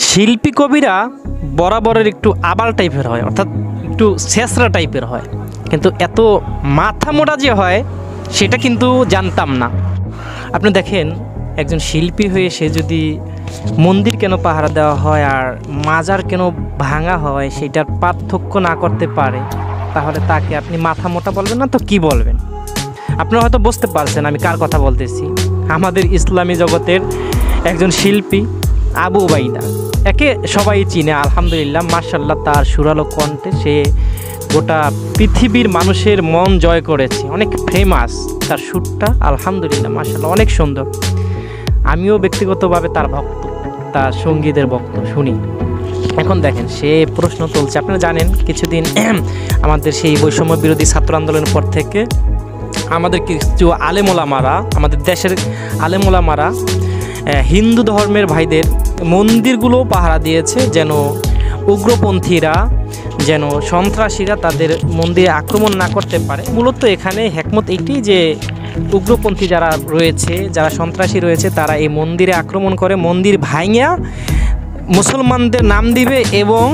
শিল্পী কবিরা বরাবরের একটু আবাল টাইপের হয়, অর্থাৎ একটু ছেঁচড়া টাইপের হয়, কিন্তু এত মাথা মোটা যে হয় সেটা কিন্তু জানতাম না। আপনি দেখেন একজন শিল্পী হয়ে সে যদি মন্দির কেন পাহারা দেওয়া হয় আর মাজার কেন ভাঙা হয় সেটার পার্থক্য না করতে পারে, তাহলে তাকে আপনি মাথা মোটা বলবেন না তো কি বলবেন? আপনারা হয়তো বুঝতে পারছেন আমি কার কথা বলতেছি। আমাদের ইসলামী জগতের একজন শিল্পী আবু উবাইদা, একে সবাই চিনে আলহামদুলিল্লাহ, মাশাআল্লাহ। তার সুরালো কণ্ঠে সে গোটা পৃথিবীর মানুষের মন জয় করেছে, অনেক ফেমাস। তার সুরটা আলহামদুলিল্লাহ মাশাআল্লাহ অনেক সুন্দর। আমিও ব্যক্তিগতভাবে তার ভক্ত, তার সঙ্গীতের ভক্ত শুনি। এখন দেখেন সে প্রশ্ন তুলছে, আপনারা জানেন কিছুদিন আমাদের সেই বৈষম্য বিরোধী ছাত্র আন্দোলনের পর থেকে আমাদের কিছু আলেমোলামারা, আমাদের দেশের আলেমোলামারা হিন্দু ধর্মের ভাইদের মন্দিরগুলো পাহারা দিয়েছে, যেন উগ্রপন্থীরা, যেন সন্ত্রাসীরা তাদের মন্দিরে আক্রমণ না করতে পারে। মূলত এখানে হেকমত এইটি যে উগ্রপন্থী যারা রয়েছে, যারা সন্ত্রাসী রয়েছে, তারা এই মন্দিরে আক্রমণ করে মন্দির ভাঙিয়া মুসলমানদের নাম দিবে এবং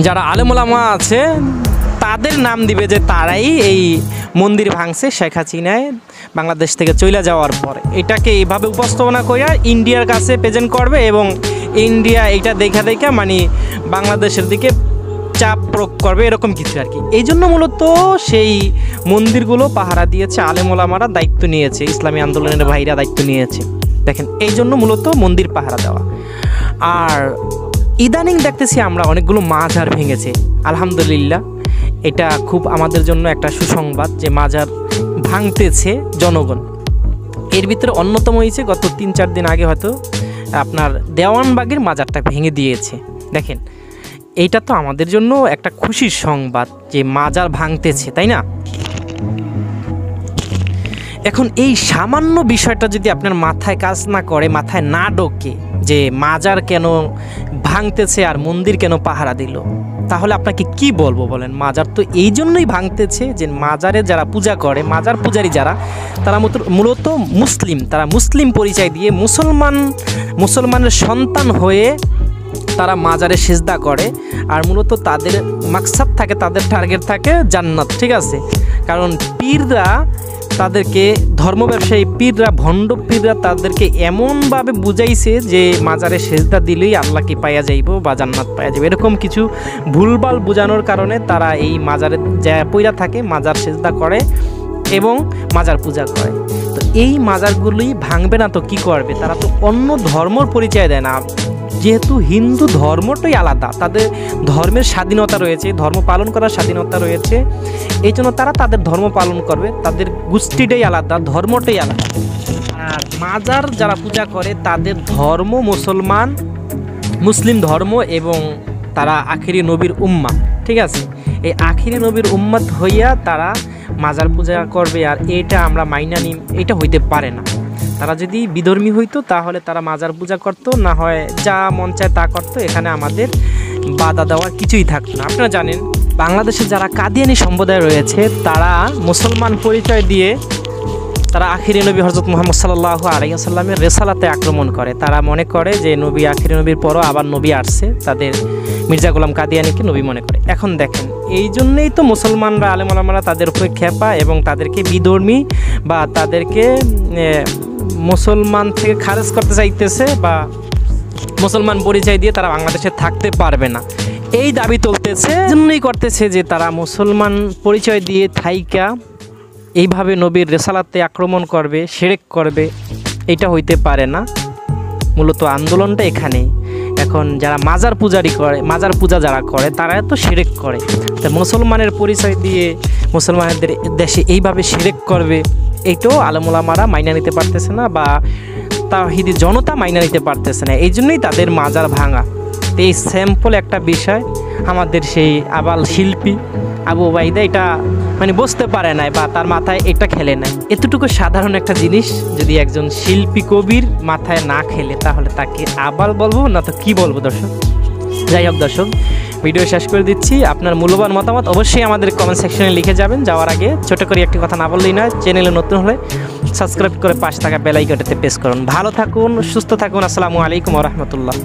যারা আলেমোলামা আছে তাদের নাম দিবে যে তারাই এই মন্দির ভাঙছে শেখ হাসিনায় বাংলাদেশ থেকে চলে যাওয়ার পরে। এটাকে এইভাবে উপস্থাপনা করে ইন্ডিয়ার কাছে প্রেজেন্ট করবে এবং ইন্ডিয়া এইটা দেখা দেখা মানে বাংলাদেশের দিকে চাপ প্রয়োগ করবে, এরকম কিছু আর কি। এই জন্য মূলত সেই মন্দিরগুলো পাহারা দিয়েছে আলেমোলামারা, দায়িত্ব নিয়েছে, ইসলামী আন্দোলনের ভাইরা দায়িত্ব নিয়েছে। দেখেন এই জন্য মূলত মন্দির পাহারা দেওয়া। আর ইদানিং দেখতেছি আমরা অনেকগুলো মাজার ভেঙেছে আলহামদুলিল্লাহ। এটা খুব আমাদের জন্য একটা সুসংবাদ যে মাজার ভাঙতেছে জনগণ। এর ভিতরে অন্যতম হয়েছে গত 3-4 দিন আগে হয়তো আপনার দেওয়ানবাগের মাজারটা ভেঙে দিয়েছে। দেখেন এইটা তো আমাদের জন্য একটা খুশির সংবাদ যে মাজার ভাঙতেছে, তাই না? এখন এই সামান্য বিষয়টা যদি আপনার মাথায় কাজ না করে, মাথায় না ঢোকে যে মাজার কেন ভাঙতেছে আর মন্দির কেন পাহারা দিল, তাহলে আপনাকে কি বলবো বলেন? মাজার তো এই জন্যই ভাঙতেছে যে মাজারে যারা পূজা করে, মাজার পূজারী যারা, তারা মূলত মুসলিম, তারা মুসলিম পরিচয় দিয়ে মুসলমানের সন্তান হয়ে তারা মাজারে সিজদা করে। আর মূলত তাদের মাকসাদ থাকে, তাদের টার্গেট থাকে জান্নাত, ঠিক আছে? কারণ পীররা তাদেরকে, ধর্ম ব্যবসায়ী পীররা, ভণ্ড পীররা তাদেরকে এমনভাবে বুঝাইছে যে মাজারে সেজদা দিলেই আল্লাহকে পাইয়া যাইব বা জান্নাত পাইয়া যাবে, এরকম কিছু ভুলভাল বোঝানোর কারণে তারা এই মাজারে যা পইরা থাকে, মাজার সেজদা করে এবং মাজার পূজা করে। তো এই মাজারগুলি ভাঙবে না তো কি করবে? তারা তো অন্য ধর্মর পরিচয় দেয় না, যেহেতু হিন্দু ধর্মটাই আলাদা, তাদের ধর্মের স্বাধীনতা রয়েছে, ধর্ম পালন করার স্বাধীনতা রয়েছে, এই জন্য তারা তাদের ধর্ম পালন করবে। তাদের গোষ্ঠীটাই আলাদা, ধর্মটাই আলাদা। আর মাজার যারা পূজা করে তাদের ধর্ম মুসলিম ধর্ম এবং তারা আখিরি নবীর উম্মাহ, ঠিক আছে? এই আখিরি নবীর উম্মাত হইয়া তারা মাজার পূজা করবে, আর এটা আমরা মাইনা নিই, এটা হইতে পারে না। তারা যদি বিধর্মী হইতো তাহলে তারা মাজার পূজা করতো, না হয় যা মন চায় তা করতো, এখানে আমাদের বাধা দেওয়ার কিছুই থাকতো না। আপনারা জানেন বাংলাদেশে যারা কাদিয়ানি সম্প্রদায় রয়েছে তারা মুসলমান পরিচয় দিয়ে তারা আখিরি নবী হযরত মুহাম্মদ সাল্লাল্লাহু আলাইহি ওয়াসাল্লামের রেসালাতে আক্রমণ করে। তারা মনে করে যে নবী, আখিরি নবীর পরও আবার নবী আসছে, তাদের মির্জা গোলাম কাদিয়ানিকে নবী মনে করে। এখন দেখেন এই জন্যেই তো মুসলমানরা, আলেমোলামারা তাদের উপরে খেপা এবং তাদেরকে বিধর্মী বা তাদেরকে মুসলমান থেকে খারেজ করতে চাইতেছে বা মুসলমান পরিচয় দিয়ে তারা বাংলাদেশে থাকতে পারবে না এই দাবি তুলতেছে। জন্যই করতেছে যে তারা মুসলমান পরিচয় দিয়ে থাইকা এইভাবে নবীর রেসালাতে আক্রমণ করবে, শিরক করবে, এটা হইতে পারে না। মূলত আন্দোলনটা এখানেই। এখন যারা মাজার পূজারি করে, মাজার পূজা যারা করে তারা তো শিরক করে, তা মুসলমানের পরিচয় দিয়ে মুসলমানদের দেশে এইভাবে শিরক করবে, এইটাও আলেমোলামারা মাইনা নিতে পারতেছে না বা তাওহীদি জনতা মাইনা নিতে পারতেছে না, এই জন্যই তাদের মাজার ভাঙা। তো এই স্যাম্পল একটা বিষয় আমাদের সেই আবাল শিল্পী আবু উবাইদা এটা মানে বুঝতে পারে নাই বা তার মাথায় এটা খেলে নাই। এতটুকু সাধারণ একটা জিনিস যদি একজন শিল্পী কবির মাথায় না খেলে তাহলে তাকে আবাল বলবো না তো কি বলবো দর্শক? যাই হোক দর্শক, ভিডিও শেষ করে দিচ্ছি। আপনার মূল্যবান মতামত অবশ্যই আমাদের কমেন্ট সেকশনে লিখে যাবেন। যাওয়ার আগে ছোট করে একটি কথা না বললেই নয়, চ্যানেলে নতুন হলে সাবস্ক্রাইব করে পাশে থাকা বেল আইকনটাতে প্রেস করুন। ভালো থাকুন, সুস্থ থাকুন। আসসালামু আলাইকুম ওয়া রাহমাতুল্লাহ।